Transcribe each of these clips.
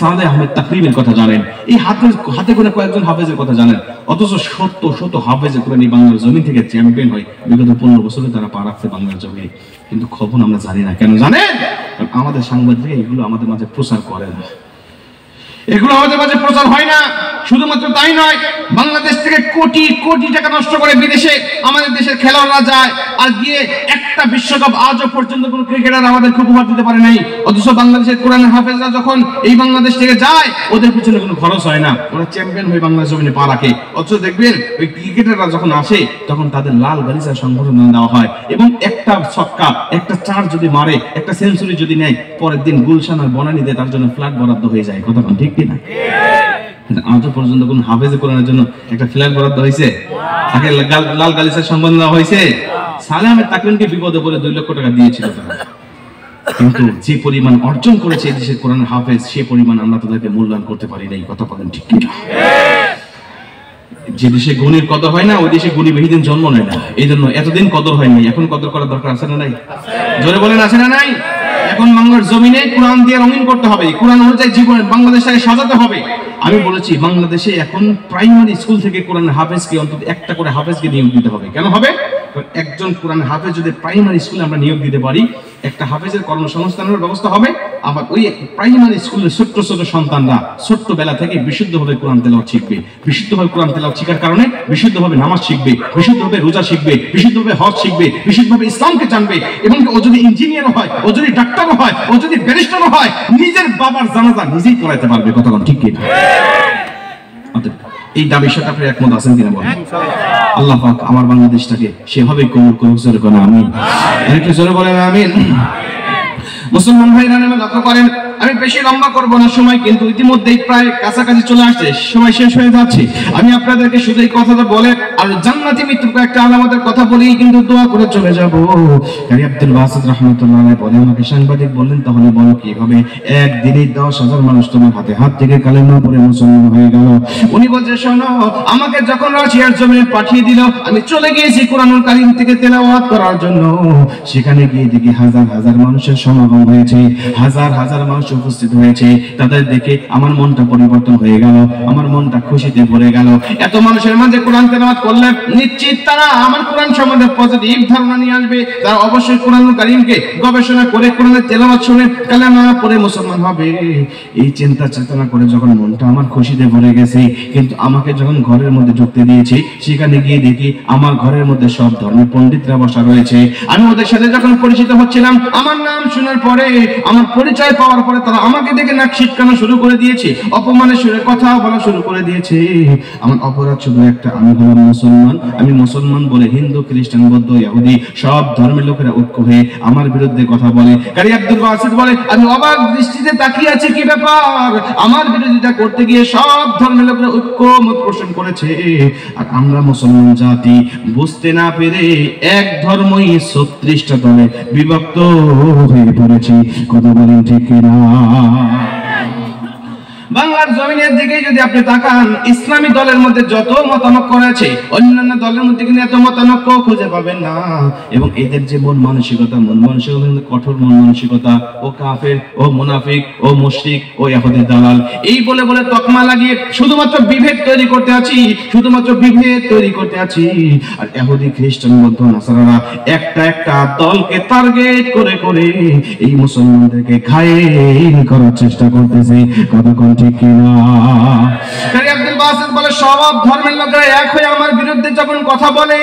সাদেক আহমেদ তাকরিমের কথা জানেন, এই হাতে গোনা কয়েকজন হাফেজের কথা জানেন, অথচ শত শত হাফেজ কোরআন বাংলার জমি থেকে চ্যাম্পিয়ন হয় বিগত 15 বছরে তারা পা রাখছে বাংলার জমি। কিন্তু খবর আমরা জানি না। কেন জানেন? কারণ আমাদের সাংবাদিকরা এগুলো আমাদের মাঝে প্রচার করে না, এগুলো আমাদের মাঝে প্রচার হয় না। শুধুমাত্র তাই নয়, বাংলাদেশ থেকে কোটি কোটি টাকা নষ্ট করে বিদেশে আমাদের দেশের খেলোয়াড়রা যায়, আর গিয়ে একটা বিশ্বকাপ আজও পর্যন্ত কোনো ক্রিকেটার আমাদের খুব উপহার দিতে পারে নাই। অথচ বাংলাদেশের কোরআনের হাফেজরা যখন এই বাংলাদেশ থেকে যায়, ওদের পিছনে কোনো খরচ হয় না, ওরা চ্যাম্পিয়ন হয়ে বাংলাদেশ জমিনে পা রাখে। অথচ দেখবেন ওই ক্রিকেটাররা যখন আসে তখন তাদের লাল গালিচা সংবর্ধনা দেওয়া হয়, এবং একটা ছক্কা, একটা চার যদি মারে, একটা সেঞ্চুরি যদি নেয়, পরের দিন গুলশান আর বনানীতে তার জন্য ফ্ল্যাট বরাদ্দ হয়ে যায়। কথা ঠিক কিনা? আজও পর্যন্ত কোন হাফেজ কোরআনের জন্য একটা ফ্ল্যাট বরাদ্দ হয়েছে? তাকে লাল গালিচার সম্বন্ধ হয়েছে? সালেহ আহমেদ তাকরিমকে বিপদে পড়ে 2 লক্ষ টাকা দিয়েছিল তারা, কিন্তু যে পরিমাণ অর্জন করেছে এই দেশের কোরআন হাফেজ, সে পরিমাণ আমরা তাদেরকে মূল্যায়ন করতে পারি নাই। কথা বলেন ঠিক কিনা? যে দেশে গুণীর কদর হয় না, ওই দেশে গুণী বেশিদিন জন্ম নেয় না, এই জন্য এতদিন কদর হয়নি। এখন কদর করার দরকার আছে না নাই? জোরে বলেন আছে না নাই? এখন বাংলার জমিনে কোরআন দিয়ে রঙিন করতে হবে, কোরআন অনুযায়ী জীবনে বাংলাদেশটাকে সাজাতে হবে। আমি বলেছি বাংলাদেশে এখন প্রাইমারি স্কুল থেকে কোরআন হাফেজকে অন্তত একটা করে হাফেজকে নিয়োগ দিতে হবে। কেন হবে? একজন কোরআন হাফেজ যদি প্রাইমারি স্কুলে আমরা নিয়োগ দিতে পারি, একটা হাফেজের কর্মসংস্থানের ব্যবস্থা হবে। আবার ওই প্রাইমারি স্কুলের ছোট্ট ছোট সন্তানরা ছোট্টবেলা থেকে বিশুদ্ধভাবে কোরআন তেলাওয়াত শিখবে। বিশুদ্ধভাবে কোরআন তেলাওয়াত শিখার কারণে বিশুদ্ধভাবে নামাজ শিখবে, বিশুদ্ধভাবে রোজা শিখবে, বিশুদ্ধভাবে হজ শিখবে, বিশুদ্ধভাবে ইসলামকে জানবে। এবং ও যদি ইঞ্জিনিয়ার হয়, ও যদি ডাক্তারও হয়, ও যদি ব্যারিস্টারও হয়, নিজের বাবার জানাজা নিজেই পড়াইতে পারবে। কতক্ষণ ঠিক কিনা? এই দাবির সাথে আপনি একমত আছেন কিনা বলেন? আল্লাহ পাক আমার বাংলাদেশটাকে সেভাবে কবুল করুন। জোরে বলেন আমিন। একটু জোরে বলেন আমিন। মুসলমান ভাইরা লক্ষ্য করেন, আমি বেশি লম্বা করব না সময়, কিন্তু ইতিমধ্যেই প্রায় কাছাকাছি চলে আসছে, সময় শেষ হয়ে যাচ্ছে। আমি আপনাদেরকে শুধু এই কথাটা বলে আর জান্নাতি মৃত্যুর একটা আলামতের কথা বলেই কিন্তু দোয়া করে চলে যাব। কারি আব্দুল ওয়াসিদ রাহমাতুল্লাহ আলাইহি বলেন, আমাকে সাংবাদিক বললেন, তাহলে বলো কিভাবে একদিনে 10,000 মানুষ তোমার হাতে হাত থেকে কালেমা পড়ে মুসলমান হয়ে গেল? উনি বলছে, শোনো, আমাকে যখন রাশিয়ার জমিনে পাঠিয়ে দিল, আমি চলে গিয়েছি কোরআনুল কারীম থেকে তেলাওয়াত করার জন্য। সেখানে গিয়ে দেখি হাজার হাজার মানুষের সমাগম হয়েছে, হাজার হাজার মানুষ উপস্থিত হয়েছে। তাদের দেখে আমার মনটা পরিবর্তন হয়ে গেল, আমার মনটা খুশিতে ভরে গেল। এত মানুষের মাঝে কোরআন তেলাওয়াত করলে নিশ্চিত তারা আমার কোরআন সম্বন্ধে পজিটিভ ধারণা নিয়ে আসবে। তারা অবশ্যই কোরআনুল কারীমকে গবেষণা করে কোরআনের তেলাওয়াত শুনে কালেমা পড়ে মুসলমান হবে। এই চিন্তা চেতনা করে যখন মনটা আমার খুশিতে ভরে গেছে, কিন্তু আমাকে যখন ঘরের মধ্যে ঢুকতে দিয়েছে, সেখানে গিয়ে দেখি আমার ঘরের মধ্যে সব ধর্মের পণ্ডিতরা বসা রয়েছে। আমি ওদের সাথে যখন পরিচিত হচ্ছিলাম, আমার নাম শোনার পরে, আমার পরিচয় পাওয়ার পরে তারা আমাকে দেখে নাক ছিটকানো শুরু করে দিয়েছে, অপমানের সুরে কথা বলা শুরু করে দিয়েছে। আমার অপরাধ শুধু একটা, আমি হলাম মুসলমান। আমি মুসলমান বলে হিন্দু, খ্রিস্টান, বৌদ্ধ, ইহুদি সব ধর্মের লোকেরা ঐক্য হয়ে আমার বিরুদ্ধে কথা বলে। কারি আব্দুল ওয়াসিদ বলে, আমি অবাক দৃষ্টিতে তাকিয়ে আছি, কি ব্যাপার? আমার বিরোধিতা করতে গিয়ে সব ধর্মের লোকেরা ঐক্যমত পোষণ করেছে, আর আমরা মুসলমান জাতি বুঝতে না পেরে এক ধর্মই 36টা দলে বিভক্ত হয়ে পড়েছি। কথা বলেন ঠিক কিনা? বাংলার জমিনের দিকে যদি আপনি তাকান, ইসলামী দলের মধ্যে যত মতানৈক্য রয়েছে, অন্যান্য দলের মধ্যে কিন্তু এত মতানৈক্য খুঁজে পাবেন না। এবং এদের যে মন মানসিকতা কঠোর মন মানসিকতা, ও কাফের, ও মুনাফিক, ও মুশরিক, ও ইহুদি দালাল, এই বলে বলে তকমা লাগিয়ে শুধুমাত্র বিভেদ তৈরি করতে আছি, শুধুমাত্র বিভেদ তৈরি করতে আছি। আর ইহুদি, খ্রিস্টান, বৌদ্ধ, নাসারারা একটা একটা দলকে টার্গেট করে করে এই মুসলমানদেরকে ঘায়েল করার চেষ্টা করতেছে। কতক্ষণ ঠিক কিনা? কারি আব্দুল ওয়াসিদ বলে, সব ধর্মের লোকেরা এক হয়ে আমার বিরুদ্ধে যখন কথা বলে,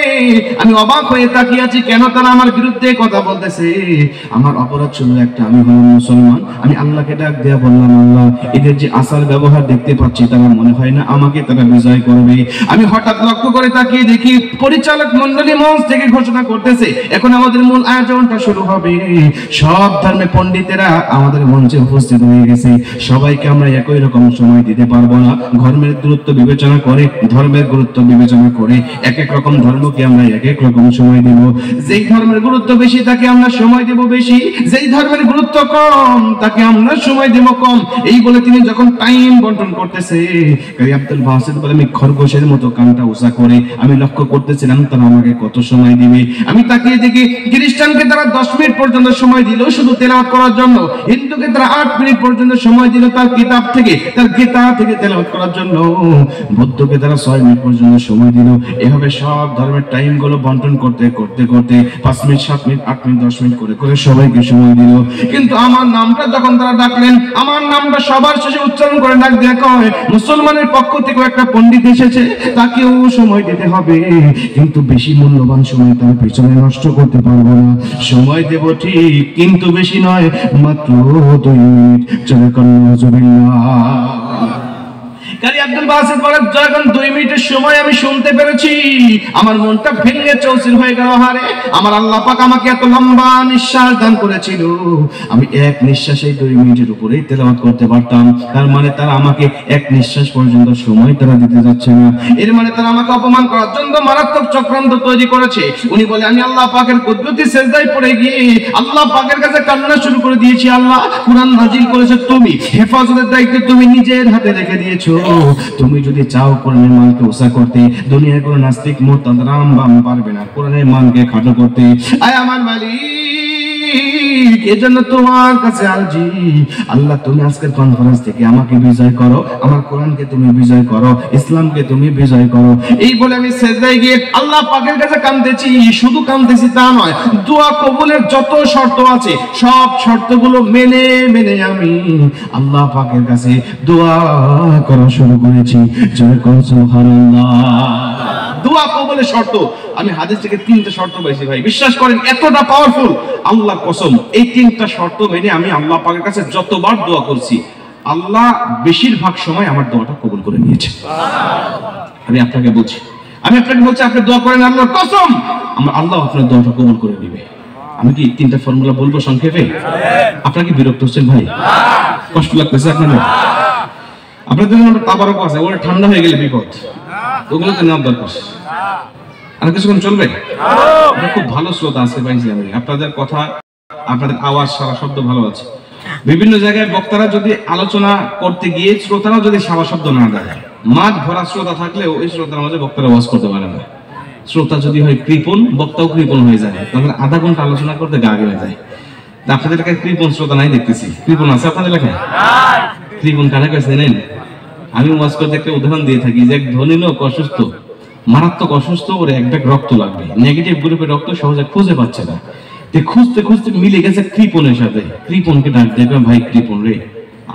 আমি অবাক হয়ে তাকিয়ে আছি, কেন তারা আমার বিরুদ্ধে কথা বলতেছে। আমার অপরাধ ছিল একটা, আমি হলাম মুসলমান। আমি আল্লাহকে ডাক দেয়া বললাম, আল্লাহ, এদের যে আচার ব্যবহার দেখতে পাচ্ছি, তারা মনে হয় না আমাকে তারা বিজয় করবে। আমি হঠাৎ লক্ষ্য করে তাকিয়ে দেখি পরিচালক মন্ডলী মঞ্চ থেকে ঘোষণা করতেছে, এখন আমাদের মূল আয়োজনটা শুরু হবে। সব ধর্মের পণ্ডিতেরা আমাদের মঞ্চে উপস্থিত হয়ে গেছে। সবাইকে আমরা একই রকম সময় দিতে পারবো না, ধর্মের দূরত্ব গুরুত্ব বিবেচনা করে, ধর্মের গুরুত্ব বিবেচনা করে এক এক রকম ধর্মকে আমরা এক এক রকম সময় দেব। যেই ধর্মের গুরুত্ব বেশি তাকে আমরা সময় দেব বেশি, যেই ধর্মের গুরুত্ব কম তাকে আমরা সময় দেব কম। এই বলে তিনি যখন টাইম বন্টন করতেছে, কারি আব্দুল বাসিত বলে আমি খরগোশের মতো কানটা উঁচা করে আমি লক্ষ্য করতেছিলাম তারা আমাকে কত সময় দিবে। আমি তাকিয়ে দেখি খ্রিস্টানকে তারা 10 মিনিট পর্যন্ত সময় দিল শুধু তেলাওয়াত করার জন্য, হিন্দুকে তারা 8 মিনিট পর্যন্ত সময় দিল তার কিতাব থেকে, তার গীতা থেকে তেলাওয়াত করার জন্য, বৌদ্ধকে তারা 6 মিনিট পর্যন্ত সময় দিল। এভাবে সব ধর্মের টাইম গুলো বন্টন করতে করতে করতে 5 মিনিট 7 মিনিট 8 মিনিট 10 মিনিট করে করে সবাইকে সময় দিল। কিন্তু আমার নামটা যখন তারা ডাকলেন, আমার নামটা সবার শেষে উচ্চারণ করে ডাক দেয়া কয় মুসলমানের পক্ষ থেকে একটা পণ্ডিত এসেছে, তাকেও সময় দিতে হবে, কিন্তু বেশি মূল্যবান সময় তার পেছনে নষ্ট করতে পারবো না। সময় দেব ঠিক, কিন্তু বেশি নয়, মাত্র 2 মিনিট। চলে কারি আব্দুল বাসিত বলেন যখন 2 মিনিটের সময় আমি শুনতে পেরেছি আমার মনটা ভেঙে চৌচির হয়ে গেল। হারে আমার আল্লাহ পাক আমাকে এত লম্বা নিঃশ্বাস দান করেছিল, আমি এক নিঃশ্বাসে 2 মিনিটের উপরেই তেলাওয়াত করতে পারতাম। তার মানে তারা আমাকে এক নিঃশ্বাস পর্যন্ত সময় তারা দিতে যাচ্ছে না। এর মানে তারা আমাকে অপমান করার জন্য মারাত্মক চক্রান্ত তৈরি করেছে। উনি বলে আমি আল্লাহ পাকের কুদরতি সিজদায় পড়ে গিয়ে আল্লাহ পাকের কাছে কান্না শুরু করে দিয়েছি। আল্লাহ কুরআন নাজিল করেছে তুমি, হেফাজতের দায়িত্ব তুমি নিজের হাতে রেখে দিয়েছো। তুমি যদি চাও কোরআনের মানকে উঁচা করতে, দুনিয়ার কোনো নাস্তিক মুরতাদ রামবাম পারবে না কোরআনের মানকে খাটো করতে। আয় আমার মালিক, এজন্য তোমার কাছে আরজি, আল্লাহ তুমি আজকের কনফারেন্স থেকে আমাকে বিজয় করো, আমার কোরআনকে তুমি বিজয় করো, ইসলামকে তুমি বিজয় করো। এই বলে আমি সিজদায় গিয়ে আল্লাহ পাকের কাছে কাঁদতেছি। শুধু কাঁদতেছি তা নয়, দোয়া কবুলের যত শর্ত আছে সব শর্তগুলো মেনে মেনে আমি আল্লাহ পাকের কাছে দোয়া করা শুরু করেছি। জয় করো সুবহানাল্লাহ। দোয়া কবুলের শর্ত আমি হাদিস থেকে 3টা শর্ত পাইছি ভাই, বিশ্বাস করেন এতটা পাওয়ারফুল। আল্লাহর কসম এই 3টা শর্ত মেনে আমি আল্লাহ পাকের কাছে যতবার দোয়া করছি আল্লাহ বেশিরভাগ সময় আমার দোয়াটা কবুল করে নিয়েছে। আমি আপনাকে বলছি আপনি দোয়া করেন আল্লাহর কসম আমার আল্লাহ আপনার দোয়াটা কবুল করে নেবে। আমি কি 3টা ফর্মুলা বলবো সংক্ষেপে? আপনারা কি বিরক্ত হচ্ছেন ভাই? কষ্ট লাগতেছে আপনাদের? আপনাদের জন্য তাবারক আছে, ওটা ঠান্ডা হয়ে গেলে বিপদ, ওগুলোতে নেওয়ার দরকার। আর কিছুক্ষণ চলবে? খুব ভালো শ্রোতা আছে ভাই, আপনাদের কথা, আপনাদের আওয়াজ, সারা শব্দ ভালো আছে। বিভিন্ন জায়গায় বক্তারা যদি আলোচনা করতে গিয়ে শ্রোতারা যদি সারা শব্দ না দেয়, মাঠ ভরা শ্রোতা থাকলেও ওই শ্রোতার মাঝে বক্তারা ওয়াজ করতে পারে না। শ্রোতা যদি হয় কৃপণ, বক্তাও কৃপণ হয়ে যায়, তাহলে আধা ঘন্টা আলোচনা করতে গা গেলে যায়। আপনাদের এলাকায় কৃপণ শ্রোতা নাই দেখতেছি। কৃপণ আছে আপনাদের এলাকায়? কৃপণ কারা কাছে নেন? আমি ওয়াজ করতে একটা উদাহরণ দিয়ে থাকি যে এক ধনী লোক অসুস্থ, মারাত্মক অসুস্থ, ওর এক ব্যাগ রক্ত লাগবে, নেগেটিভ গ্রুপের রক্ত সহজে খুঁজে পাচ্ছে না। খুঁজতে খুঁজতে মিলে গেছে কৃপণের সাথে। কৃপণকে ডাক দেখলাম, ভাই কৃপণ রে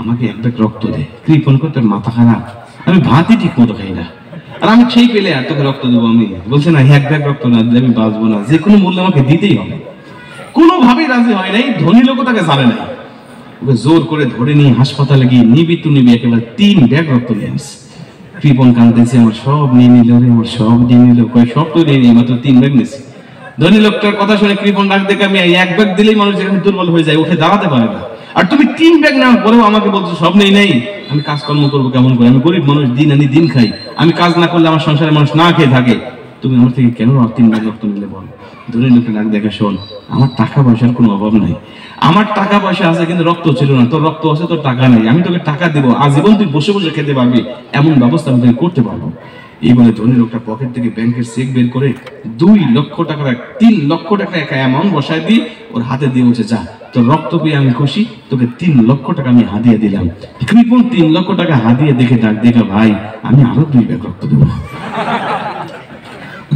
আমাকে এক ব্যাগ রক্ত দে। কৃপণ করে তোর মাথা খারাপ, আমি ভাতই ঠিক মতো খাই না, আর আমি সেই পেলে আর তোকে রক্ত দেবো? আমি বলছে না, এক ব্যাগ রক্ত না দিলে আমি বাঁচবো না, যে কোনো মূল্যে আমাকে দিতেই হবে। কোনোভাবেই রাজি হয় নাই, ধনী লোক তাকে জানে নাই। ওকে জোর করে ধরে নিয়ে হাসপাতালে গিয়ে নিবি একেবারে 3 ব্যাগ রক্ত নিয়ে আসছে। কৃপণ কাঁদতেছে, আমার সব নিয়ে নিল রে, আমার সব নিয়ে নিল। কয় সব তো নিয়ে নিই, মাত্র 3 ব্যাগ নিয়েছি। ধনী লোকটার কথা শুনে কৃপণ ডাক দেখে, আমি 1 ব্যাগ দিলেই মানুষ যেখানে দুর্বল হয়ে যায়, উঠে দাঁড়াতে পারে না, আর তুমি 3 ব্যাগ নেওয়ার পরেও আমাকে বলছো সব নেই নেই। আমি কাজকর্ম করবো কেমন করে? আমি গরিব মানুষ, দিন আনি দিন খাই, আমি কাজ না করলে আমার সংসারের মানুষ না খেয়ে থাকে, তুমি আমার থেকে কেন আর 3 ব্যাগ রক্ত নিলে বল? ধনী লোকটা ডাক দেখে, শোন আমার টাকা পয়সার কোনো অভাব নাই, আমার টাকা পয়সা আছে কিন্তু রক্ত ছিল না, তোর রক্ত আছে তোর টাকা নেই, আমি তোকে টাকা দেবো, আজীবন তুই বসে বসে খেতে পারবি, এমন ব্যবস্থা আমি তোকে করতে পারবো। এই বলে ধনী লোকটা পকেট থেকে ব্যাংকের চেক বের করে 2 লক্ষ টাকার 3 লক্ষ টাকা একটা অ্যামাউন্ট বসায় দিয়ে ওর হাতে দিয়ে বলছে, যা তোর রক্ত পেয়ে আমি খুশি, তোকে 3 লক্ষ টাকা আমি হাদিয়া দিলাম। কৃপণ 3 লক্ষ টাকা হাদিয়া দেখে ডাক দেখে, ভাই আমি আরো 2 ব্যাগ রক্ত দেবো।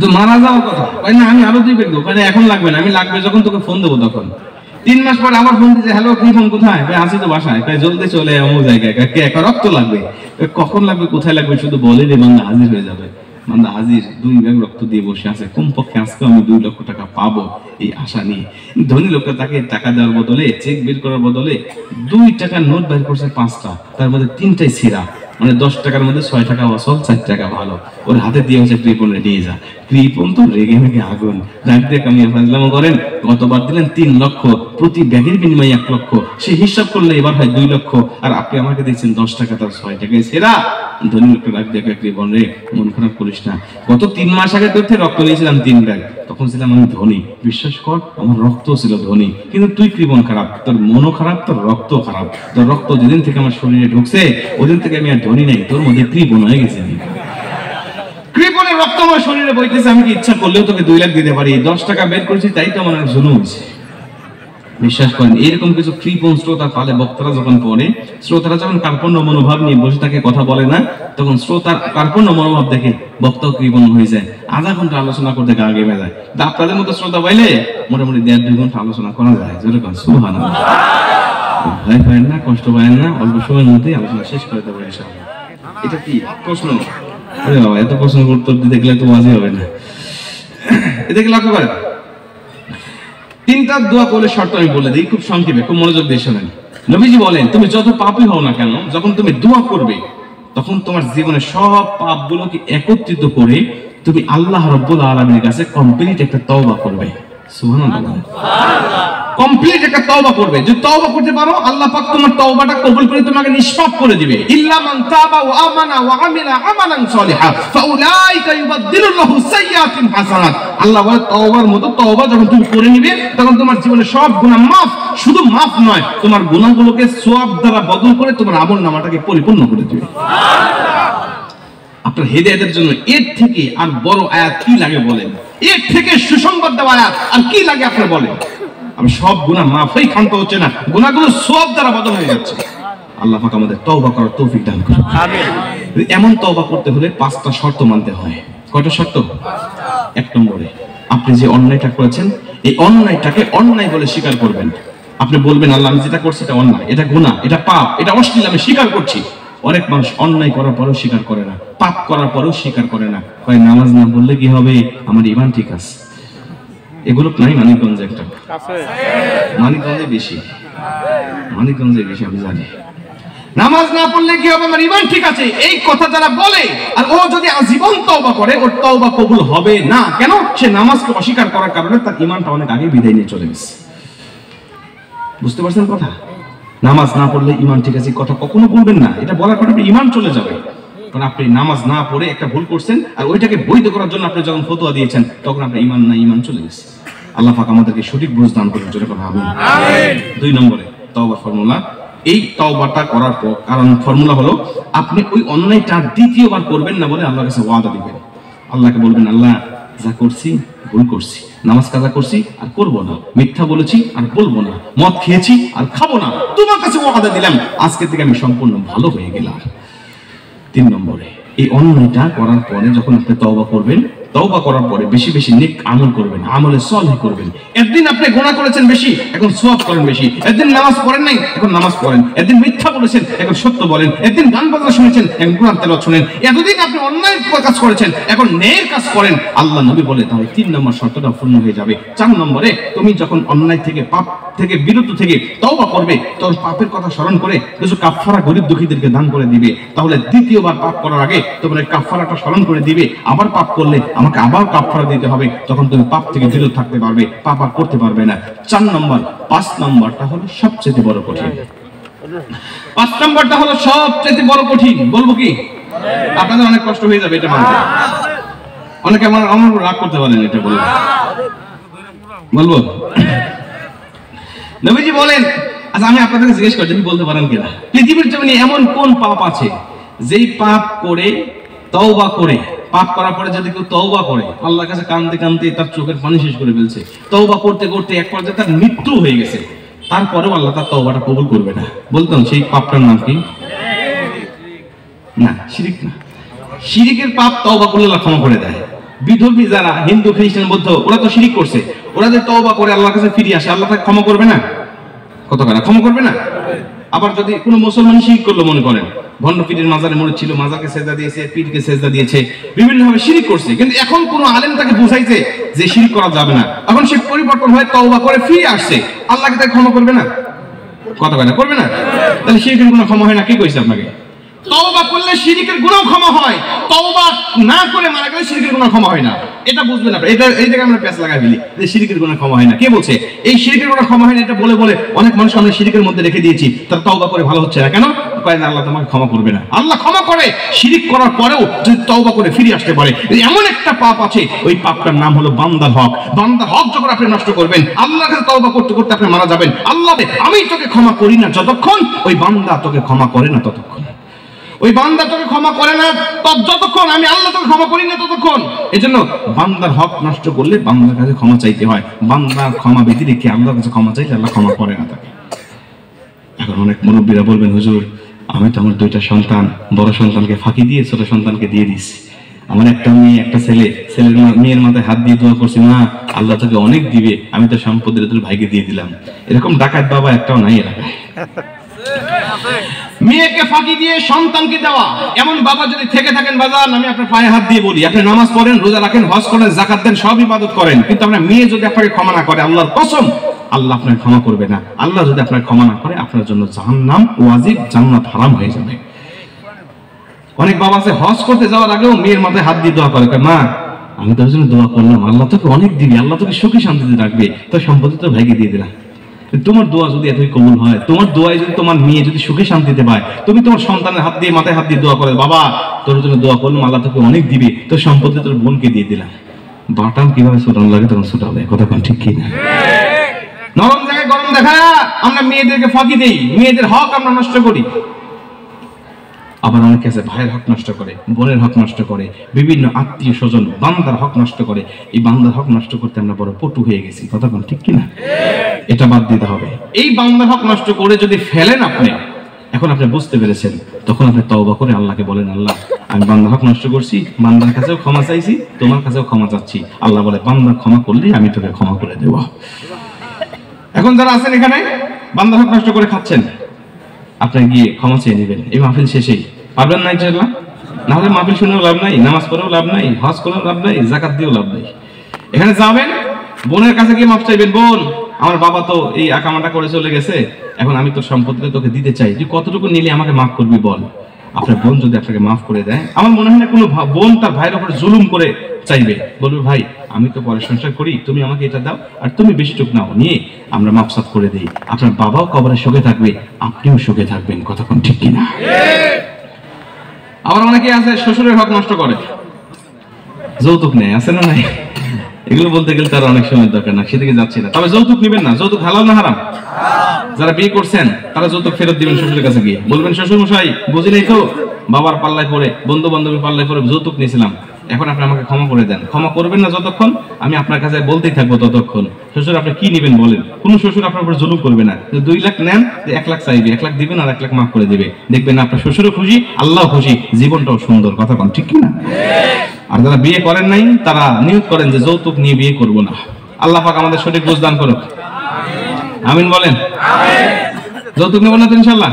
তো মারা যাওয়ার কথা, না আমি আরো 2 ব্যাগ দেবো, এখন লাগবে না, আমি লাগবে যখন তোকে ফোন দেবো তখন। 3 মাস পর আবার ফোন দিয়েছে, হ্যালো কৃপণ কোথায়? আছি তো বাসায়। জলদি চলে অমুক জায়গায়। রক্ত লাগবে, কখন লাগবে কোথায় লাগবে শুধু বলে রে, বান্দা হাজির হয়ে যাবে। বান্দা হাজির, 2 ব্যাগ রক্ত দিয়ে বসে আছে, কমপক্ষে আজকে আমি 2 লক্ষ টাকা পাবো এই আশা নিয়ে। ধনী লোকটা তাকে টাকা দেওয়ার বদলে, চেক বের করার বদলে 2 টাকার নোট বের করছে 5টা, তার মধ্যে 3টাই ছিঁড়া, মানে 10 টাকার মধ্যে 6 টাকা অসল, 4 টাকা ভালো। ওর হাতে দিয়ে হচ্ছে কৃপণে নিয়ে যা। কৃপণ তো রেগে মেগে আগুন, ডাক দিয়ে কামিয়ে ফাজলামো করেন। গতবার দিলেন 3 লক্ষ, প্রতি ব্যাগের বিনিময়ে 1 লক্ষ, সে হিসাব করলে এবার হয় 2 লক্ষ, আর আপনি আমাকে দিচ্ছেন 10 টাকা, তার 6 টাকায় সেরা। ধনী লোকটা ডাক দিয়ে কৃপণ রে, মন খারাপ করিস না, গত 3 মাস আগে তোর থেকে রক্ত নিয়েছিলাম 3 ব্যাগ, তখন ছিলাম আমি ধনী, বিশ্বাস কর আমার রক্ত ছিল ধনী, কিন্তু তুই কৃপণ খারাপ, তোর মনও খারাপ, তোর রক্ত খারাপ, তোর রক্ত যেদিন থেকে আমার শরীরে ঢুকছে ওদিন থেকে আমি আর ধনী নাই, তোর মধ্যে কৃপণ হয়ে গেছে। কৃপণের রক্ত আমার শরীরে বইতেছে, আমি কি ইচ্ছা করলেও তোকে 2 লাখ দিতে পারি, 10 টাকা বের করেছি তাই তো আমার জুলুম হয়েছে। বিশ্বাস করেন এরকম কিছু কৃপণ শ্রোতা তাহলে বক্তারা যখন পড়ে, শ্রোতারা যখন কার্পণ্য মনোভাব নিয়ে বসে থাকে কথা বলে না, তখন শ্রোতার কার্পণ্য মনোভাব দেখে বক্তাও কৃপণ হয়ে যায়, আধা ঘন্টা আলোচনা করতে গা ঘেমে যায়। আপনাদের মতো শ্রোতা পাইলে মোটামুটি 1.5-2 ঘন্টা আলোচনা করা যায়। যেরকম সুবহানাল্লাহ, ভয় পায় না, কষ্ট পায় না, অল্প সময়ের মধ্যেই আলোচনা শেষ করে দেবো ইনশাআল্লাহ। এটা কি প্রশ্ন? আরে বাবা, এত প্রশ্ন উত্তর দিতে দেখলে তো বাজে হবে না। এদিকে লক্ষ্য করেন, 3টা দোয়া করলে শর্ত আমি বলে দিই, খুব সংক্ষেপে, খুব মনোযোগ দিয়ে শোনেন। নবীজি বলেন তুমি যত পাপী হও না কেন, যখন তুমি দোয়া করবে তখন তোমার জীবনের সব পাপগুলোকে একত্রিত করে তুমি আল্লাহ রাব্বুল আলামিনের কাছে কমপ্লিট একটা তওবা করবে। সুবহানাল্লাহ, কমপ্লিট একটা তওবা করবে। যদি তওবা করতে পারো আল্লাহ পাক তোমার তওবাটা কবুল করে তোমাকে নিষ্পাপ করে দিবে। ইল্লা মান তাবা ওয়া আমানা ওয়া আমিলা আমালান সলিহা ফাউলাইকা ইউবাদদিলুল্লাহু সাইয়্যাতিহিম হাসানাত। আল্লাহ বলে তওবার মতো তওবা যখন তুমি করে নিবে তখন তোমার জীবনের সব গুনাহ মাফ, শুধু মাফ নয়, তোমার গুনাহগুলোকে সওয়াব দ্বারা বদল করে তোমার আমলনামাটাকে পরিপূর্ণ করে দিবে। আপনার হেদায়েতের জন্য এর থেকে আর বড় আয়াত কি লাগে বলেন? এর থেকে সুসংবাদ দেওয়া আয়াত আর কি লাগে আপনার বলেন? আমি সব গুনাহ মাফ হই ক্ষান্ত হচ্ছে না, গুনাহগুলো সওয়াব দ্বারা বদল হয়ে যাচ্ছে। আল্লাহ পাক আমাদের তওবা করার তৌফিক দান করুন। আমিন। এমন তওবা করতে হলে 5টা শর্ত মানতে হয়। কয়টা শর্ত? 1 নম্বরে আপনি যে অন্যায়টা করেছেন এই অন্যায়টাকে অন্যায় বলে স্বীকার করবেন। আপনি বলবেন আল্লাহ আমি যেটা করছি এটা অন্যায়, এটা গুনাহ, এটা পাপ, এটা অশ্লীল, আমি স্বীকার করছি। অনেক মানুষ অন্যায় করার পরেও স্বীকার করে না, পাপ করার পরেও স্বীকার করে না, কয় নামাজ না পড়লে কি হবে, আমার ঈমান ঠিক আছে। এগুলো নাই মানিকগঞ্জে একটা আছে, মানিকগঞ্জে বেশি, মানিকগঞ্জে বেশি আমি জানি। নামাজ না পড়লে কি হবে, আমার ঈমান ঠিক আছে, এই কথা যারা বলে আর ও যদি আজীবন তওবা করে ওর তওবা কবুল হবে না। কেন? সে নামাজকে অস্বীকার করার কারণে তার ঈমানটা অনেক আগে বিদায় নিয়ে চলে গেছে। বুঝতে পারছেন কথা? নামাজ না পড়লে ঈমান ঠিক আছে কথা কখনো বলবেন না, এটা বলার পরে ঈমান চলে যাবে। কারণ আপনি নামাজ না পড়ে একটা ভুল করছেন আর ওইটাকে বৈধ করার জন্য আপনি যখন ফতোয়া দিয়েছেন তখন আপনার ঈমান না, ঈমান চলে গেছে। আল্লাহ পাক আমাদেরকে সঠিক বুঝ দান করুন, জোরে কথা আমিন। 2 নম্বরে তওবা ফর্মুলা। এই তওবাটা করার পর কারণ ফর্মুলা হলো আপনি ওই অন্যায়টা দ্বিতীয়বার করবেন না বলে আল্লাহর কাছে ওয়াদা দিবেন। আল্লাহকে বলবেন আল্লাহ যা করছি ভুল করছি, নামাজ কাজা করছি আর করবো না, মিথ্যা বলেছি আর বলবো না, মদ খেয়েছি আর খাবো না, তোমার কাছে ওয়াদা দিলাম আজকে থেকে আমি সম্পূর্ণ ভালো হয়ে গেলাম। 3 নম্বরে এই অন্যায়টা করার পরে যখন আপনি তওবা করবেন, তওবা করার পরে বেশি বেশি নেক আমল করবেন, আমলে সলিহ করবেন। একদিন আপনি গুনাহ করেছেন বেশি, এখন সওয়াব করেন বেশি। একদিন নামাজ পড়েন নাই, এখন নামাজ পড়েন। একদিন মিথ্যা বলেছেন, এখন সত্য বলেন। একদিন গান বাজনা শুনেছেন, এখন কোরআন তেলাওয়াত শুনেন। এতদিন আপনি অন্যায় কাজ করেছেন, এখন ন্যায়ের কাজ করেন। আল্লাহ নবী বলে তাহলে 3 নম্বর শর্তটা পূর্ণ হয়ে যাবে। 4 নম্বরে তুমি যখন অন্যায় থেকে পাপ থেকে বিরত থেকে তওবা করবে, তোর পাপের কথা স্মরণ করে কিছু কাফফারা গরীব দুঃখীদেরকে দান করে দিবে। তাহলে দ্বিতীয়বার পাপ করার আগে তোমার এই কাফফারাটা স্মরণ করে দিবে। আবার পাপ করলে আমাকে আবার কাফফারা দিতে হবে, তখন তুমি পাপ থেকে বিরত থাকতে পারবে, পাপ আর করতে পারবে না। 4 নম্বর। 5 নম্বরটা হলো সবচেয়ে বড় কঠিন। 5 নম্বরটা হলো সবচেয়ে বড় কঠিন। বলবো কি? আপনাদের অনেক কষ্ট হয়ে যাবে এটা মানতে। অনেকে আমার রাগ করতে পারেন এটা বলবো। বলবো নবীজি বলেন, আচ্ছা আমি আপনাদেরকে জিজ্ঞেস করছি আপনি বলতে পারেন কিনা, পৃথিবীর জমিনে এমন কোন পাপ আছে যেই পাপ করে তওবা করে, পাপ করার পরে যদি কেউ তওবা করে আল্লাহর কাছে কাঁদতে কাঁদতে তার চোখের পানি শেষ করে ফেলছে, তওবা করতে করতে এক পর্যায়ে তার মৃত্যু হয়ে গেছে, তারপরেও আল্লাহ তার তওবাটা কবুল করবে না, বলতাম সেই পাপটার নাম কি? না, শিরিক না। শিরিকের পাপ তওবা করলে আল্লাহ ক্ষমা করে দেয়। বিধর্মী যারা হিন্দু খ্রিস্টান বৌদ্ধ ওরা তো শিরিক করছে, ওরা যে তওবা করে আল্লাহর কাছে ফিরে আসে আল্লাহ তাকে ক্ষমা করবে না? কত করে ক্ষমা করবে না? আবার যদি কোনো মুসলমান শিরিক করলো, মনে করেন ভণ্ড পীরের মাজারে মরে ছিল, মাজারকে সেজদা দিয়েছে, পীরকে সেজদা দিয়েছে, বিভিন্ন ভাবে শিরিক করছে, কিন্তু এখন কোন আলেম তাকে বুঝাইছে যে শিরিক করা যাবে না, এখন সে পরিবর্তন হয়ে তওবা করে ফিরে আসছে, আল্লাহকে তাকে ক্ষমা করবে না? কত করে করবে না? তাহলে শিরিকের কোনো ক্ষমা হয় না, কি কইছে আপনাকে? তওবা করলে শিরকের গুনাহ ক্ষমা হয়, তওবা না করে মারা গেলে শিরকের গুনাহ ক্ষমা হয় না। এটা বুঝবেন আপনারা। এটা এই জায়গায় আমরা প্যাচ লাগাই ফেলি যে শিরকের গুনাহ ক্ষমা হয় না। কে বলছে এই শিরকের গুনাহ ক্ষমা হয় না? এটা বলে বলে অনেক মানুষ আমরা শিরকের মধ্যে রেখে দিয়েছি, তার তওবা করে ভালো হচ্ছে না। কেন? কয় না আল্লাহ তোমাকে ক্ষমা করবে না। আল্লাহ ক্ষমা করে শিরক করার পরেও যদি তওবা করে ফিরে আসতে পারে। এমন একটা পাপ আছে, ওই পাপটার নাম হলো বান্দার হক। বান্দার হক যখন আপনি নষ্ট করবেন, আল্লাহর কাছে তওবা করতে করতে আপনি মারা যাবেন। আল্লাহ আমি তোকে ক্ষমা করি না যতক্ষণ, ওই বান্দা তোকে ক্ষমা করে না ততক্ষণ। ওই বান্দা তোকে ক্ষমা করে না যতক্ষণ, আমি আল্লাহ তোকে ক্ষমা করি না ততক্ষণ। এজন্য বান্দার হক নষ্ট করলে বান্দার কাছে ক্ষমা চাইতে হয়। বান্দার ক্ষমা ব্যতি রেখে আল্লাহর কাছে ক্ষমা চাইলে আল্লাহ ক্ষমা করে না তাকে। এখন অনেক মুরব্বীরা বলবেন, হুজুর আমি তো আমার দুইটা সন্তান, বড় সন্তানকে ফাঁকি দিয়ে ছোট সন্তানকে দিয়ে দিচ্ছি। আমার একটা মেয়ে একটা ছেলে, ছেলের মেয়ের মাথায় হাত দিয়ে দোয়া করছি, না আল্লাহ তোকে অনেক দিবে, আমি তো সম্পদের তোর ভাইকে দিয়ে দিলাম। এরকম ডাকাত বাবা একটাও নাই এলাকায়। মেয়েকে ফাঁকি দিয়ে সন্তানকে দেওয়া এমন বাবা যদি থেকে থাকেন বাজান, আমি আপনার পায়ে হাত দিয়ে বলি, আপনি নামাজ পড়েন, রোজা রাখেন, হজ করেন, যাকাত দেন, সব ইবাদত করেন, কিন্তু আপনার মেয়ে যদি আপনাকে ক্ষমা না করে, আল্লাহর কসম আল্লাহ আপনাকে ক্ষমা করবে না। আল্লাহ যদি আপনাকে ক্ষমা না করে, আপনার জন্য জাহান্নাম ওয়াজিব, জান্নাত হারাম হয়ে যাবে। অনেক বাবা আছে হজ করতে যাওয়ার আগেও মেয়ের মাথায় হাত দিয়ে দোয়া করে, মা আমি তোর জন্য দোয়া করলাম, আল্লাহ তোকে অনেক দিবি, আল্লাহ তোকে সুখী শান্তিতে রাখবে, তোর সম্পত্তি তোর ভাইকে দিয়ে দিলাম। তোমার দোয়া যদি এতই কবুল হয়, তোমার দোয়ায় যদি তোমার মেয়ে যদি সুখে শান্তিতে পায়, তুমি তোমার সন্তানের হাত দিয়ে মাথায় হাত দিয়ে দোয়া করে, বাবা তোর জন্য দোয়া করলাম, আল্লাহ তোকে অনেক দিবে, তোর সম্পত্তি তোর বোনকে দিয়ে দিলাম। বাটাম কিভাবে ছোটানো লাগে তখন ছোটাবে, কথা কোন ঠিক কি না? নরম জায়গায় গরম দেখা আমরা মেয়েদেরকে ফাঁকি দেই, মেয়েদের হক আমরা নষ্ট করি। আবার অনেকে আছে ভাইয়ের হক নষ্ট করে, বোনের হক নষ্ট করে, বিভিন্ন আত্মীয় স্বজন বান্দার হক নষ্ট করে। এই বান্দার হক নষ্ট করতে আমরা বড় পটু হয়ে গেছি, কথা কোন ঠিক কিনা? এটা বাদ দিতে হবে। এই বান্দার হক নষ্ট করে যদি ফেলেন আপনি, এখন আপনি বুঝতে পেরেছেন, তখন আপনি তওবা করে আল্লাহকে বলেন, আল্লাহ আমি বান্দার হক নষ্ট করছি, বান্দার কাছেও ক্ষমা চাইছি, তোমার কাছেও ক্ষমা চাচ্ছি। আল্লাহ বলে বান্দা ক্ষমা করলেই আমি তোকে ক্ষমা করে দেব। এখন যারা আছেন এখানে বান্দার হক নষ্ট করে খাচ্ছেন, আপনি গিয়ে ক্ষমা চেয়ে নেবেন এই মাহফিল শেষেই। পারবেন না ইনশাআল্লাহ? না হলে মাহফিল শুনেও লাভ নাই, নামাজ পড়েও লাভ নাই, হজ করেও লাভ নাই, যাকাত দিয়েও লাভ নাই। এখানে যাবেন, বোনের কাছে গিয়ে মাফ চাইবেন, বোন আমার বাবা তো এই আকামাটা করে চলে গেছে, এখন আমি তোর সম্পত্তি তোকে দিতে চাই, তুই কতটুকু নিলে আমাকে মাফ করবি বল। আপনার বোন যদি আপনাকে মাফ করে দেয়, আমার মনে হয় না কোনো বোন তার ভাইয়ের উপর জুলুম করে চাইবে, বলবে ভাই আমি তো পরে সংসার করি, তুমি আমাকে এটা দাও আর তুমি বেশিটুক নাও, নিয়ে আমরা মাফসাত করে দেই। আপনার বাবাও কবরে সুখে থাকবে, আপনিও সুখে থাকবেন, কথা কোন ঠিক কিনা? আবার অনেকে আছে শ্বশুরের হক নষ্ট করে, যৌতুক নেয়, আছে না নাই? এগুলো বলতে গেলে তার অনেক সময় দরকার না, সেদিকে যাচ্ছি না। তবে যৌতুক নেবেন না, যৌতুক হালাল না হারাম? যারা বিয়ে করছেন তারা যৌতুক ফেরত দিবেন শ্বশুরের কাছে গিয়ে, বলবেন শ্বশুর মশাই বুঝি নাই তো, বাবার পাল্লায় পড়ে, বন্ধু বান্ধবের পাল্লায় পড়ে যৌতুক নিয়েছিলাম, এখন আপনি আমাকে ক্ষমা করে দেন। ক্ষমা করবেন না যতক্ষণ, আমি আপনার কাছে বলতেই থাকবো ততক্ষণ। শ্বশুর আপনি কি নেবেন বলেন? কোন শ্বশুর আপনার উপর জুলুম করবে না। 2 লাখ নেন, 1 লাখ চাইবে, 1 লাখ দিবেন আর 1 লাখ মাফ করে দিবে, দেখবেন আপনার শ্বশুরও খুশি, আল্লাহ খুশি, জীবনটাও সুন্দর, কথা কোন ঠিক কিনা? আর যারা বিয়ে করেন নাই তারা নিয়ত করেন যে যৌতুক নিয়ে বিয়ে করব না। আল্লাহ পাক আমাদের সঠিক বুঝ দান করুক, আমিন বলেন। যৌতুক নেবেন না তো ইনশাআল্লাহ?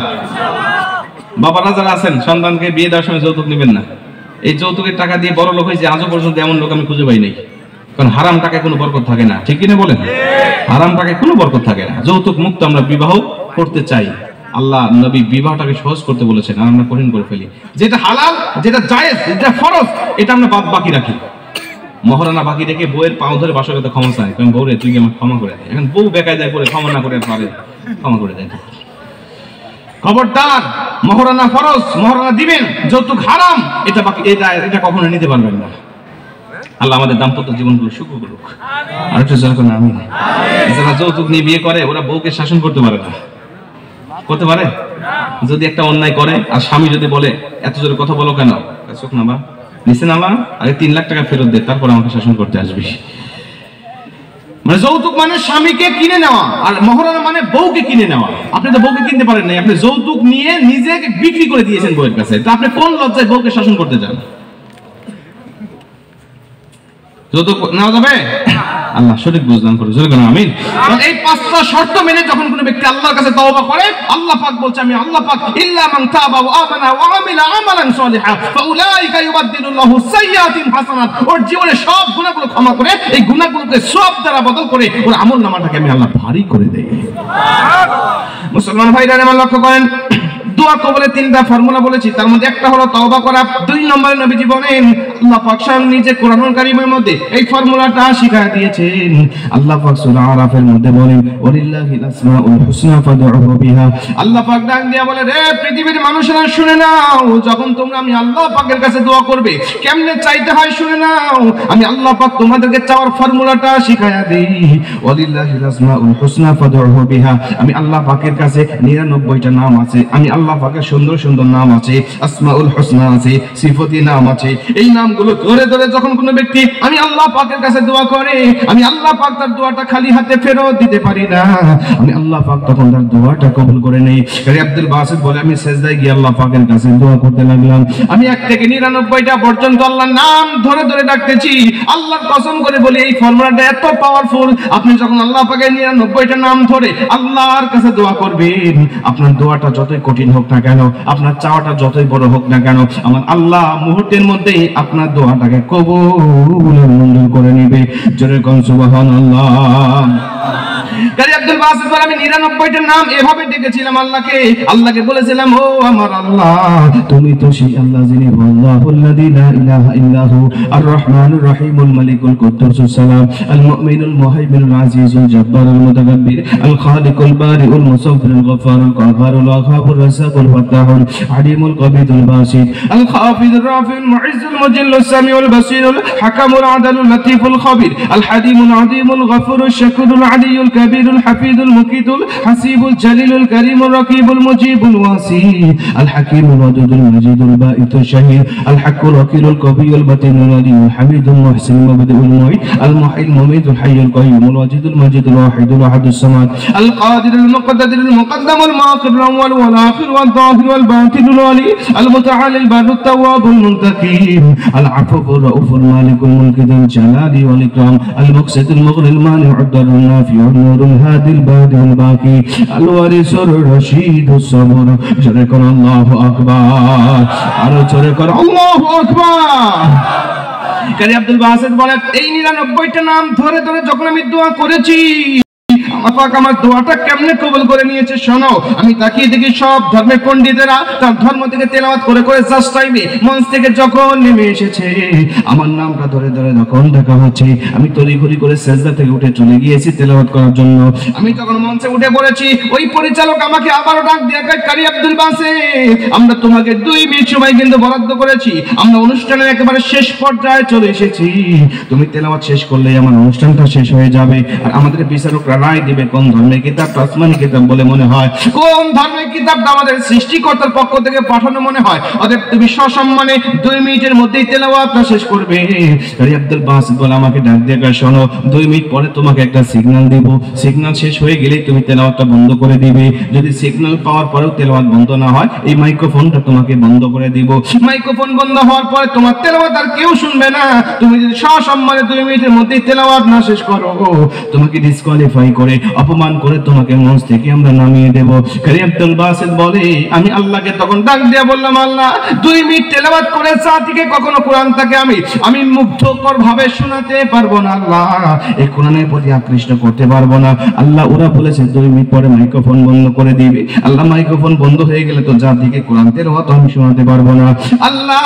বাবারা যারা আছেন সন্তানকে বিয়ে দেওয়ার সময় যৌতুক নেবেন না। এই যৌতুকের টাকা দিয়ে বড় লোক হয়েছে, আজও পর্যন্ত এমন লোক আমি খুঁজে পাই নাই। কারণ হারাম টাকায় কোনো বরকত থাকে না, ঠিক কিনা বলেন? হারাম টাকায় কোনো বরকত থাকে না। যৌতুক মুক্ত আমরা বিবাহ করতে চাই। আল্লাহ নবী বিবাহটাকে সহজ করতে বলেছেন, আর আমরা কঠিন করে ফেলি। যেটা হালাল, যেটা জায়েজ, যেটা ফরজ, এটা আমরা বাকি রাখি। মহারানা বাকি রেখে বউয়ের পাও ধরে বাসর কথা ক্ষমা চাই, কারণ বউরে তুই আমাকে ক্ষমা করে দেয়। এখন বউ বেকায়দায় করে ক্ষমা না করে পারে, ক্ষমা করে দেয়। খবরদার, মহারানা ফরজ, মহারানা দিবেন, যৌতুক হারাম, এটা বাকি, এটা কখনো নিতে পারবেন না। আল্লাহ আমাদের দাম্পত্য জীবনগুলো সুখী করুক। আর একটু জোরে করে আমিন। যারা যৌতুক নিয়ে বিয়ে করে ওরা বউকে শাসন করতে পারে না, করতে পারে? যদি একটা অন্যায় করে আর স্বামী যদি বলে এত জোরে কথা বলো কেন, চোখ না বা নিচে নামা, আগে 3 লাখ টাকা ফেরত দে, তারপর আমাকে শাসন করতে আসবি। মানে যৌতুক মানে স্বামীকে কিনে নেওয়া, আর মহারানা মানে বউকে কিনে নেওয়া। আপনি তো বউকে কিনতে পারেন নাই, আপনি যৌতুক নিয়ে নিজেকে বিক্রি করে দিয়েছেন বউয়ের কাছে। তো আপনি কোন লজ্জায় বউকে শাসন করতে চান? যৌতুক নেওয়া যাবে? আল্লাহ সঠিক বুঝদান করে, জোরে বলেন আমিন। এই 5টা শর্ত মেনে যখন কোনো ব্যক্তি আল্লাহর কাছে তওবা করে, আল্লাহ পাক বলছে, আমি আল্লাহ পাক ইল্লা মান তাবা ওয়া আমানা ওয়া আমিলা আমালান সলিহা ফাউলাইকা ইউবাদদিলুল্লাহু সাইয়্যাতিহিম হাসানাত। ওর জীবনে সব গুনাহগুলো ক্ষমা করে, এই গুনাহগুলোকে সওয়াব দ্বারা বদল করে ওর আমলনামাটাকে আমি আল্লাহ ভারী করে দেই। সুবহানাল্লাহ। মুসলমান ভাইরা আমার লক্ষ্য করেন, দোয়া কবুলের তিনটা ফর্মুলা বলেছি, তার মধ্যে একটা হলো তওবা করা। 2 নম্বরে নবীজি বলেন আল্লাহ পাক স্বয়ং নিজে কোরআনুল কারীমের মধ্যে এই ফর্মুলাটা শিখিয়ে দিয়েছেন। আল্লাহ পাক সূরা আরাফের মধ্যে বলেন ওয়ালিল্লাহিল আসমাউল হুসনা ফাদউহু বিহা। আল্লাহ পাক ডাক দিয়া বলে রে পৃথিবীর মানুষেরা শুনে নাও, যখন তোমরা আমি আল্লাহ পাকের কাছে দোয়া করবে কেমনে চাইতে হয় শুনে নাও। আমি আল্লাহ পাক তোমাদেরকে চাওয়ার ফর্মুলাটা শিখায়া দেই। ওয়ালিল্লাহিল আসমাউল হুসনা ফাদউহু বিহা। আমি আল্লাহ পাকের কাছে 99টা নাম আছে, আমি আল্লাহ পাকের সুন্দর সুন্দর নাম আছে, আসমাউল হুসনা আছে, সিফাতি নাম আছে। এই নামগুলো ধরে ধরে যখন কোনো ব্যক্তি আমি আল্লাহ পাকের কাছে দোয়া করে, আমি আল্লাহ পাক তার দোয়াটা খালি হাতে ফেরত দিতে পারি না। আমি আল্লাহ পাক তখন তার দোয়াটা কবুল করে নেই। কারি আব্দুল বাসিত বলে আমি সেজদায় গিয়ে আল্লাহ পাকের কাছে দোয়া করতে লাগলাম। আমি 1 থেকে 99টা পর্যন্ত আল্লাহর নাম ধরে ধরে ডাকতেছি। আল্লাহর কসম করে বলি এই ফর্মুলাটা এত পাওয়ারফুল। আপনি যখন আল্লাহ পাকের 99টা নাম ধরে আল্লাহর কাছে দোয়া করবেন, আপনার দোয়াটা যতই কঠিন হোক না কেন, আপনার চাওয়াটা যতই বড় হোক না কেন, আমার আল্লাহ মুহূর্তের মধ্যেই আপনার দোয়াটাকে কবুল মঞ্জুর করে নেবে। জোরে কোন সুবহানাল্লাহ। কারি আব্দুল বাসিত বলে আমি 99টা নাম এভাবে ডেকেছিলাম আল্লাহকে বলেছিলাম ও আমার আল্লাহ তুমি তো সেই আল্লাহ যিনি আল্লাহুল্লাযী লা ইলাহা ইল্লাহু আর রহমানুর রহিমুল মালিকুল কুদ্দুসুস সালাম আল মুমিনুল মুহাইমিনুল আজিজুল জব্বারুল মুতাকাব্বির আল খালিকুল বারিউল মুসাব্বিরুল গফফারুল কাহ্হারুল ওয়াহাবুর রাসাকুল ফাত্তাহুল আলিমুল কবিদুল বাসিত আল খাফিজুর রাফিউল মুইজ্জুল মুজিল্লুস সামিউল বাসিরুল হাকামুল আদালুল লতীফুল খাবির আল হাদিমুল আযীমুল গফুরুশ শাকুরুল আলিয়ুল কাবীরুল হাফিজুল মুকিতুল হাসিবুল জালিলুল কারীমুর রাকিবুল মুজিবুল ওয়াসি আল হাকিমুল ওয়াদুদুল মাজিদুল বাঈতুল শাহীর আল হাক্কুল ওয়াকিলুল কবিয়ুল বাতিনুল আলিয়ুল হামিদুল মুহসিনুল মুবদিউল মুঈদ আল মুহীল মুমীতুল হাইয়ুল কাইয়ুমুল ওয়াজিদুল মাজিদুল ওয়াহিদুল আহাদুস সামাদ আল কাদিরুল মুকদ্দাদিরুল মুকদ্দামুল মুআখিরুল আউয়াল ওয়াল আখির ওয়াল যাহির ওয়াল বাতিনুল আলী আল মুতাআল্লিল বারুত তাওয়াবুল মুনতাকিম আল আফুর রাউফুল মালিকুল মুলকিদুল জালালি ওয়াল ইকরাম আল মুকসিতুল মুগনিল মানিউদ দারুন নাফিউল নূরুল হাদিল বাদিউল বাকি আল ওয়ারিসুর রশীদুস সাবর। জোরে কোন আল্লাহু আকবার, আর জোরে কোন আল্লাহু আকবার। কারি আব্দুল বাসিত বলে এই 99টা নাম ধরে ধরে যখন আমি দোয়া করেছি আল্লাহ পাক আমার দোয়াটা কেমনে কবুল করে নিয়েছে শোনো। আমি তাকিয়ে দেখি সব ধর্মের পণ্ডিতেরা তার ধর্ম থেকে তেলাওয়াত করে করে জাস্ট টাইমে মঞ্চ থেকে যখন নেমে এসেছে আমার নামটা ধরে ধরে যখন দেখা হচ্ছে, আমি তড়িঘড়ি করে সেজদা থেকে উঠে চলে গিয়েছি তেলাওয়াত করার জন্য। আমি যখন মঞ্চে উঠে পড়েছি ওই পরিচালক আমাকে আবারও ডাক দিয়ে কয় কারি আব্দুল বাসিত আমরা তোমাকে 2 মিনিট সময় কিন্তু বরাদ্দ করেছি, আমরা অনুষ্ঠানের একেবারে শেষ পর্যায়ে চলে এসেছি, তুমি তেলাওয়াত শেষ করলেই আমার অনুষ্ঠানটা শেষ হয়ে যাবে। আর আমাদের বিচারকরা রায় দিবে কোন ধর্মের কিতাবটা আসমানি কিতাব বলে মনে হয়, কোন ধর্মের কিতাবটা আমাদের সৃষ্টিকর্তার পক্ষ থেকে পাঠানো মনে হয়। অতএব তুমি সসম্মানে 2 মিনিটের মধ্যেই তেলাওয়াতটা শেষ করবে। কারি আব্দুল বাসিত বলে আমাকে ডাক দিয়ে কয় শোনো 2 মিনিট পরে তোমাকে একটা সিগন্যাল দেব, সিগন্যাল শেষ হয়ে গেলেই তুমি তেলাওয়াতটা বন্ধ করে দিবে। যদি সিগন্যাল পাওয়ার পরেও তেলাওয়াত বন্ধ না হয় এই মাইক্রোফোনটা তোমাকে বন্ধ করে দিব। মাইক্রোফোন বন্ধ হওয়ার পরে তোমার তেলাওয়াত আর কেউ শুনবে না। তুমি যদি সসম্মানে 2 মিনিটের মধ্যেই তেলাওয়াত না শেষ করো তোমাকে ডিসকোয়ালিফাই করে অপমান করে তোমাকে মঞ্চ থেকে আমরা নামিয়ে দেব। কারি আব্দুল বাসিত বলে আমি আল্লাহকে তখন ডাক দিয়ে বললাম আল্লাহ 2 মিনিট তেলাওয়াত করে জাতিকে কখনো কোরআনটাকে আমি মুগ্ধকর ভাবে শোনাতে পারবো না আল্লাহ, এই কোরআনের প্রতি আকৃষ্ট করতে পারবো না আল্লাহ। ওরা বলেছে 2 মিনিট পরে মাইক্রোফোন বন্ধ করে দিবে। আল্লাহ মাইক্রোফোন বন্ধ হয়ে গেলে তো জাতিকে কোরআন তেলাওয়াত আমি শোনাতে পারবো না আল্লাহ।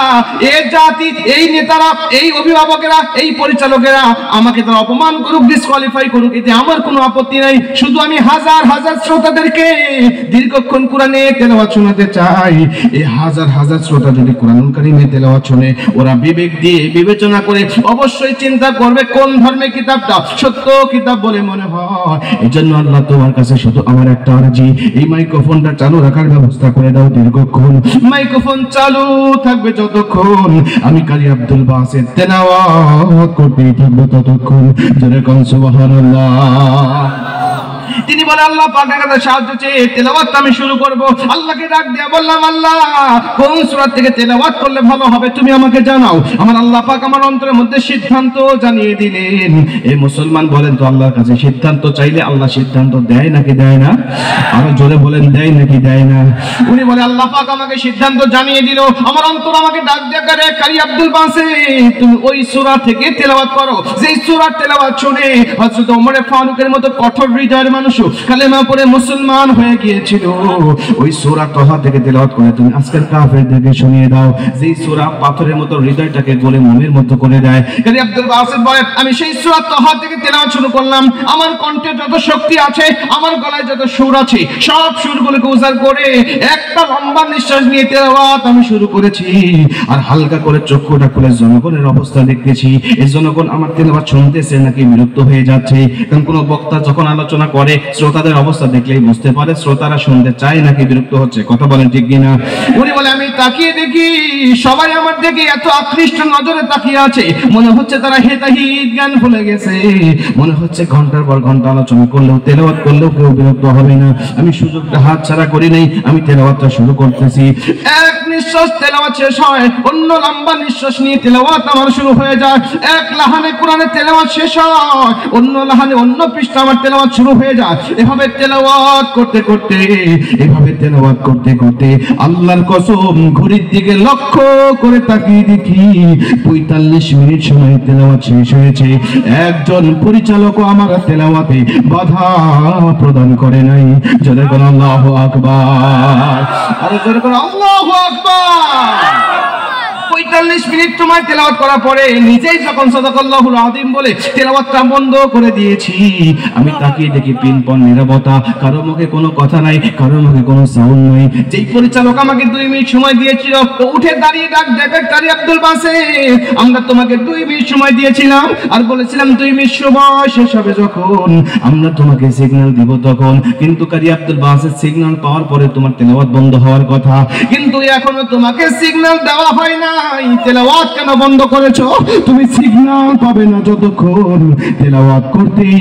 এই জাতি, এই নেতারা, এই অভিভাবকেরা, এই পরিচালকেরা আমাকে তারা অপমান করুক, ডিসকোয়ালিফাই করুক, এতে আমার কোনো আপত্তি নাই। শুধু আমি হাজার হাজার শ্রোতাদেরকে দীর্ঘক্ষণ কোরআনে তেলাওয়াত শোনাতে চাই। এই হাজার হাজার শ্রোতা যদি কোরআনুল কারীমে তেলাওয়াত শুনে ওরা বিবেক দিয়ে বিবেচনা করে অবশ্যই চিন্তা করবে কোন ধর্মের কিতাবটা সত্য কিতাব বলে মনে হয়। এজন্য আল্লাহ তোমার কাছে শুধু আমার একটা আরজি, এই মাইক্রোফোনটা চালু রাখার ব্যবস্থা করে দাও দীর্ঘক্ষণ। মাইক্রোফোন চালু থাকবে যতক্ষণ আমি কারি আব্দুল বাসিত তেলাওয়াত করতেই থাকবো ততক্ষণ। জোরে কোন সুবহানাল্লাহ। তিনি বলে আল্লাহ পাকের কাছে সাহায্য চেয়ে তেলাওয়াত আমি শুরু করব। আল্লাহকে ডাক দিয়ে বললাম আল্লাহ কোন সূরা থেকে তেলাওয়াত করলে ভালো হবে তুমি আমাকে জানাও। আমার আল্লাহ পাক আমার অন্তরের মধ্যে সিদ্ধান্ত জানিয়ে দিলেন। এই মুসলমান বলেন তো আল্লাহর কাছে সিদ্ধান্ত চাইলে আল্লাহ সিদ্ধান্ত দেয় নাকি দেয় না? আরো জোরে বলেন দেয় নাকি দেয় না? উনি বলে আল্লাহ পাক আমাকে সিদ্ধান্ত জানিয়ে দিল। আমার অন্তর আমাকে ডাক দিয়ে করে কারি আব্দুল বাসিত তুমি ওই সূরা থেকে তেলাওয়াত করো যেই সূরার তেলাওয়াত শুনে হযরত ওমর ফারুকের মতো কঠোর হৃদয়ের মানুষ সদস্য কালেমা পড়ে মুসলমান হয়ে গিয়েছিল। ওই সূরা তাহা থেকে তেলাওয়াত করে তুমি আজকের কাফেরদেরকে শুনিয়ে দাও, যেই সূরা পাথরের মতো হৃদয়টাকে গলে মোমের মতো করে দেয়। কাজী আব্দুল বাসিত বলে আমি সেই সূরা তাহা থেকে তেলাওয়াত শুরু করলাম। আমার কণ্ঠে যত শক্তি আছে, আমার গলায় যত সুর আছে, সব সুরগুলোকে উজাড় করে একটা লম্বা নিঃশ্বাস নিয়ে তেলাওয়াত আমি শুরু করেছি। আর হালকা করে চক্ষুটা খুলে জনগণের অবস্থা দেখতেছি, এই জনগণ আমার তেলাওয়াত শুনতেছে নাকি বিরক্ত হয়ে যাচ্ছে। কারণ কোনো বক্তা যখন আলোচনা করে শ্রোতাদের অবস্থা দেখলেই বুঝতে পারে শ্রোতারা শুনতে চায় নাকি বিরক্ত হচ্ছে। কথা বলেন ঠিক কিনা? উনি বলে আমি তাকিয়ে দেখি সবাই আমার দিকে এত আকৃষ্ট নজরে তাকিয়ে আছে, মনে হচ্ছে তারা হেতাহিত জ্ঞান ভুলে গেছে। মনে হচ্ছে ঘন্টার পর ঘন্টা আলোচনা করলেও তেলাওয়াত করলেও কেউ বিরক্ত হবে না। আমি সুযোগটা হাতছাড়া করি নাই, আমি তেলাওয়াতটা শুরু করতেছি। এক নিঃশ্বাস তেলাওয়াত শেষ হয়, অন্য লম্বা নিঃশ্বাস নিয়ে তেলাওয়াত আমার শুরু হয়ে যায়। এক লাহানে কোরআনের তেলাওয়াত শেষ হয়, অন্য লাহানে অন্য পৃষ্ঠা আমার তেলাওয়াত শুরু হয়ে যায়। এভাবে তেলাওয়াত করতে করতে আল্লাহর কসম ঘড়ির দিকে লক্ষ্য করে তাকিয়ে দেখি 45 মিনিট সময় তেলাওয়াত শেষ হয়েছে। একজন পরিচালকও আমার তেলাওয়াতে বাধা প্রদান করে নাই। জোরে বলো আল্লাহু আকবার, আরে জোরে বলো আল্লাহু আকবার। 45 মিনিট তোমার তেলাওয়াত করার পরে নিজেই যখন সাদাকাল্লাহুল আযীম বলে তেলাওয়াতটা বন্ধ করে দিয়েছি, আমি তাকিয়ে দেখি পিনপন নীরবতা, কারো মুখে কোনো কথা নাই, কারো মুখে কোনো সাউন্ড নাই। যেই পরিচালক আমাকে 2 মিনিট সময় দিয়েছিল, তো উঠে দাঁড়িয়ে ডাক দেবে কারি আব্দুল বাসিত, আমরা তোমাকে 2 মিনিট সময় দিয়েছিলাম আর বলেছিলাম 2 মিনিট সময় শেষ হবে যখন আমরা তোমাকে সিগন্যাল দিব তখন। কিন্তু কারি আব্দুল বাসিত সিগন্যাল পাওয়ার পরে তোমার তেলাওয়াত বন্ধ হওয়ার কথা, কিন্তু এখনো তোমাকে সিগন্যাল দেওয়া হয় না। তেলাওয়াত কেন বন্ধ করেছো? তুমি সিগন্যাল পাবে না যতক্ষণ তেলাওয়াত করতেই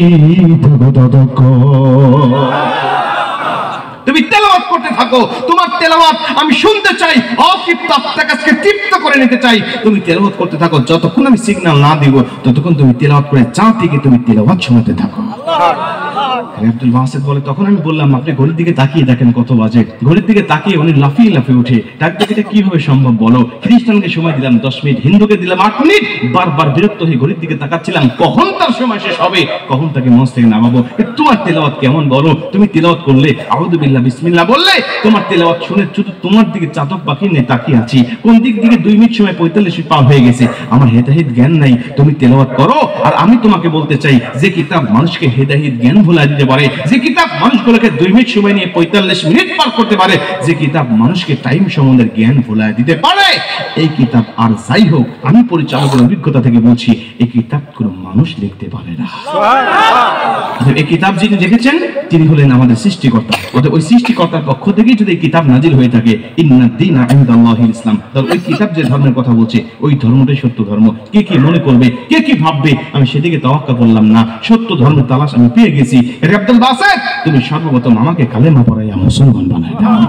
থাকো ততক্ষণ। তুমি তেলাওয়াত করতে থাকো, তোমার তেলাওয়াত আমি শুনতে চাই, অতৃপ্ত আত্মাকে তৃপ্ত করে নিতে চাই। তুমি তেলাওয়াত করতে থাকো, যতক্ষণ আমি সিগন্যাল না দিব ততক্ষণ তুমি তেলাওয়াত করে চা থেকে তুমি তেলাওয়াত শোনাতে থাকো। আব্দুল বাসিত বলে তখন আমি বললাম আপনি ঘড়ির দিকে তাকিয়ে দেখেন কত বাজে। ঘড়ির দিকে তাকিয়ে উনি লাফিয়ে লাফিয়ে উঠে ডাক দেখে এটা কিভাবে সম্ভব বলো? খ্রিস্টানকে সময় দিলাম 10 মিনিট, হিন্দুকে দিলাম 8 মিনিট। বারবার বিরক্ত হয়ে ঘড়ির দিকে তাকাচ্ছিলাম কখন তার সময় শেষ হবে, কখন তাকে মঞ্চ থেকে নামাবো। তোমার তেলাওয়াত কেমন বলো? তুমি তেলাওয়াত করলে আউযু বিল্লাহ বিসমিল্লাহ বললে, তোমার তেলাওয়াত শুনে শুধু তোমার দিকে চাতক পাখি নিয়ে তাকিয়ে আছি। কোন দিক দিকে 2 মিনিট সময় 45 মিনিট পার হয়ে গেছে, আমার হেদায়েত জ্ঞান নাই। তুমি তেলাওয়াত করো আর আমি তোমাকে বলতে চাই যে কিতাব মানুষকে হেদায়েত জ্ঞান ভুলাই দিতে পারে, যে কিতাব মানুষগুলোকে 2 মিনিট সময় নিয়ে 45 মিনিট পার করতে পারে, যে কিতাব মানুষকে টাইম সম্বন্ধে জ্ঞান ভুলাই দিতে পারে, এই কিতাব আর যাই হোক আমি পরিচালকের অভিজ্ঞতা থেকে বলছি এই কিতাব কোনো মানুষ লিখতে পারে না। এই কিতাব যিনি লিখেছেন তিনি হলেন আমাদের সৃষ্টিকর্তা। অতএব ওই সৃষ্টিকর্তার পক্ষ থেকে যদি এই কিতাব নাজিল হয়ে থাকে ইন্নাদ দীনা ইনদাল্লাহিল ইসলাম, তাহলে ওই কিতাব যে ধর্মের কথা বলছে ওই ধর্মটাই সত্য ধর্ম। কে কি মনে করবে, কে কি ভাববে, আমি সেদিকে তাওয়াক্কা করলাম না। সত্য ধর্মের তালাশ আমি পেয়ে গেছি। আব্দুল বাসিত তুমি সর্বপ্রথম আমাকে কালেমা পড়াইয়া মুসলমান বানাই দাও।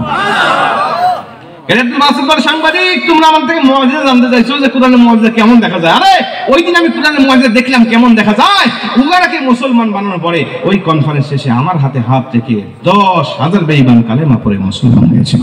আব্দুল বাসিত বলে সাংবাদিক তোমরা আমার থেকে মুআজিজা জানতে চাইছো যে কোরআনের মুআজিজা কেমন দেখা যায়। আরে ওই দিন আমি কোরআনের মুআজিজা দেখলাম কেমন দেখা যায়। উগারাকে মুসলমান বানানোর পরে ওই কনফারেন্স শেষে আমার হাতে হাত রেখে 10,000 বেঈমান কালেমা পড়ে মুসলমান হয়েছে।